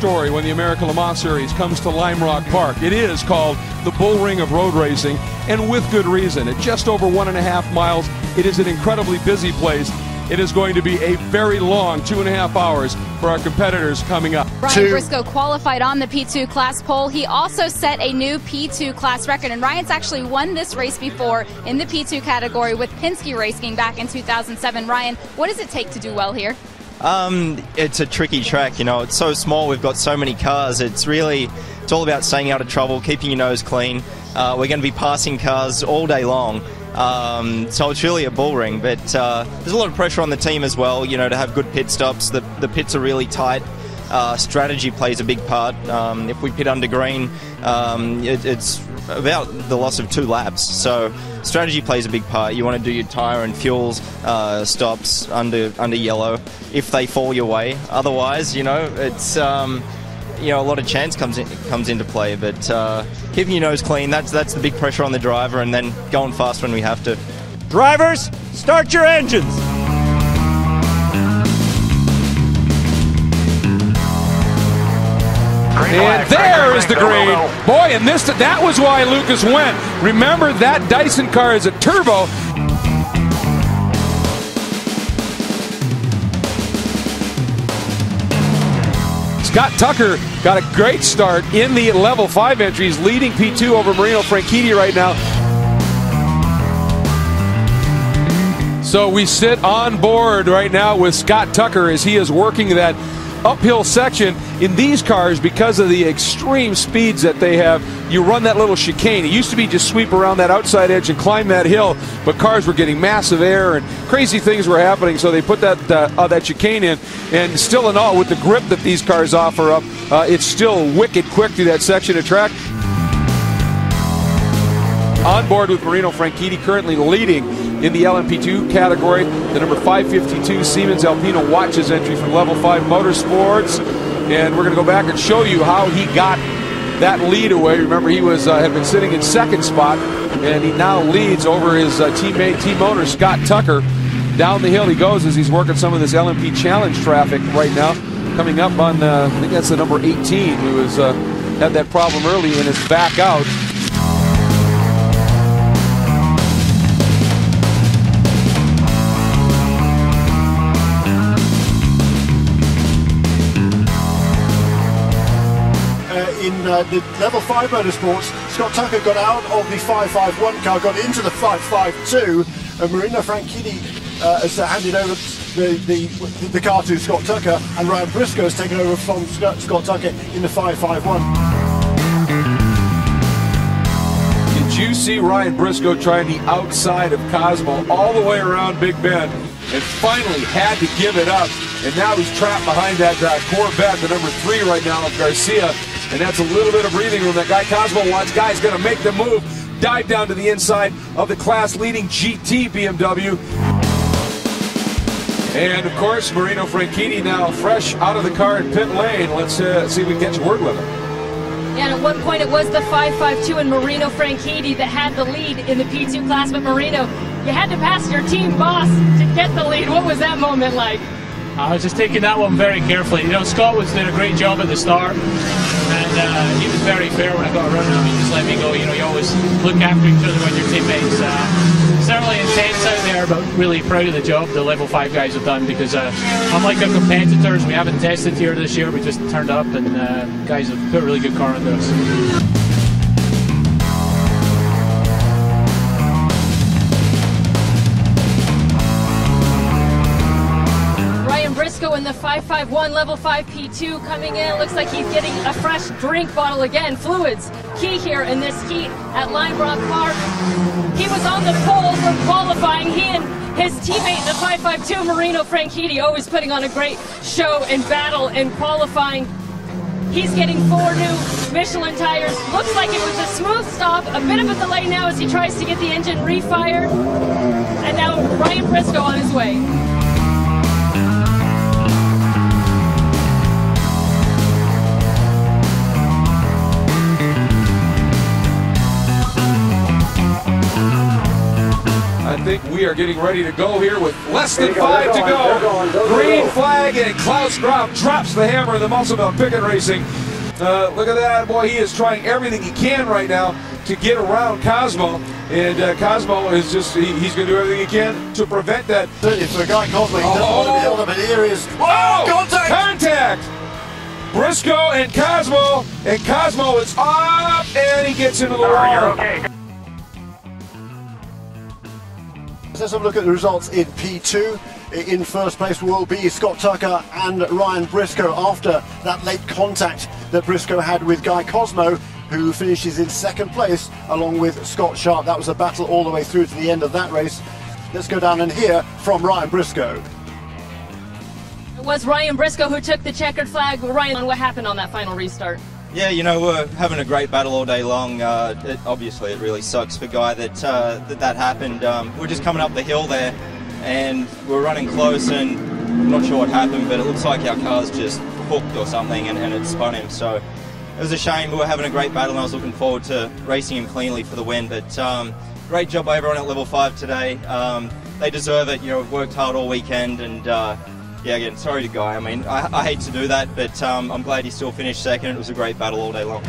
story when the American Le Mans Series comes to Lime Rock Park. It is called the Bull Ring of road racing, and with good reason. At just over 1.5 miles, it is an incredibly busy place. It is going to be a very long 2.5 hours for our competitors coming up. Ryan Briscoe qualified on the P2 class pole. He also set a new P2 class record, and Ryan's actually won this race before in the P2 category with Penske Racing back in 2007. Ryan, what does it take to do well here? It's a tricky track, you know. It's so small, we've got so many cars. It's all about staying out of trouble, keeping your nose clean. We're going to be passing cars all day long. So it's really a bull ring, but there's a lot of pressure on the team as well, you know, to have good pit stops. The pits are really tight. Strategy plays a big part. If we pit under green, it's about the loss of 2 laps. So strategy plays a big part. You want to do your tyre and fuels stops under yellow if they fall your way. Otherwise, you know, it's you know, a lot of chance comes into play. But keeping your nose clean, that's the big pressure on the driver, and then going fast when we have to. Drivers, start your engines. And there is the green. Boy, and that was why Lucas went. Remember, that Dyson car is a turbo. Scott Tucker got a great start in the level 5 entries, leading P2 over Marino Franchitti right now. So we sit on board right now with Scott Tucker as he is working that uphill section. In these cars, because of the extreme speeds that they have, you run that little chicane. It used to be just sweep around that outside edge and climb that hill, but cars were getting massive air and crazy things were happening, so they put that chicane in. And still in all, with the grip that these cars offer up, it's still wicked quick through that section of track. On board with Marino Franchitti, currently leading in the LMP2 category. The number 552 Siemens Alpina watches entry from Level 5 Motorsports. And we're going to go back and show you how he got that lead away. Remember, he had been sitting in second spot, and he now leads over his teammate, team owner, Scott Tucker. Down the hill he goes as he's working some of this LMP Challenge traffic right now. Coming up on, I think that's the number 18, who had that problem early and is back out. In the Level 5 Motorsports, Scott Tucker got out of the 551 car, got into the 552, and Marino Franchitti has handed over the car to Scott Tucker, and Ryan Briscoe has taken over from Scott Tucker in the 551. Did you see Ryan Briscoe trying the outside of Cosmo all the way around Big Bend, and finally had to give it up, and now he's trapped behind that Corvette, the number 3 right now of Garcia. And that's a little bit of breathing room that guy Cosmo wants. Guy's going to make the move, dive down to the inside of the class-leading GT BMW. And, of course, Marino Franchitti now fresh out of the car in pit lane. Let's see if we can get a word with him. Yeah, and at one point it was the 552 and Marino Franchitti that had the lead in the P2 class, but Marino, you had to pass your team boss to get the lead. What was that moment like? I was just taking that one very carefully. You know, Scott did a great job at the start, and he was very fair when I got around him. He just let me go. You know, you always look after each other when your teammates. Certainly intense out there, but really proud of the job the Level 5 guys have done, because unlike our competitors, we haven't tested here this year. We just turned up, and guys have put a really good car under us. Briscoe in the 551 Level 5 P2 coming in. Looks like he's getting a fresh drink bottle again. Fluids key here in this heat at Lime Rock Park. He was on the pole for qualifying. He and his teammate, the 552 Marino Franchitti, always putting on a great show and battle in qualifying. He's getting 4 new Michelin tires. Looks like it was a smooth stop. A bit of a delay now as he tries to get the engine refired. And now Ryan Briscoe on his way. think we are getting ready to go here with less than 5 to go. Green flag, and Klaus Graf drops the hammer in the Muscle Milk Picket Racing. Look at that, boy. He is trying everything he can right now to get around Cosmo. And Cosmo is just, he's going to do everything he can to prevent that. If the guy Cosmo, he doesn't want to be held up, but here is. Whoa! Contact! Contact! Briscoe and Cosmo is up, and he gets into the wall. You're okay. Let's have a look at the results in P2. In first place will be Scott Tucker and Ryan Briscoe after that late contact that Briscoe had with Guy Cosmo, who finishes in second place along with Scott Sharp. That was a battle all the way through to the end of that race. Let's go down and hear from Ryan Briscoe. It was Ryan Briscoe who took the checkered flag. Ryan, what happened on that final restart? Yeah, you know, we're having a great battle all day long. Obviously, it really sucks for Guy that that happened. We're just coming up the hill there, and we're running close, and I'm not sure what happened, but it looks like our car's just hooked or something, and it spun him. So it was a shame. We were having a great battle, and I was looking forward to racing him cleanly for the win. But great job by everyone at level 5 today. They deserve it. You know, we've worked hard all weekend, and yeah, again, sorry to Guy. I mean, I hate to do that, but I'm glad he still finished second. It was a great battle all day long.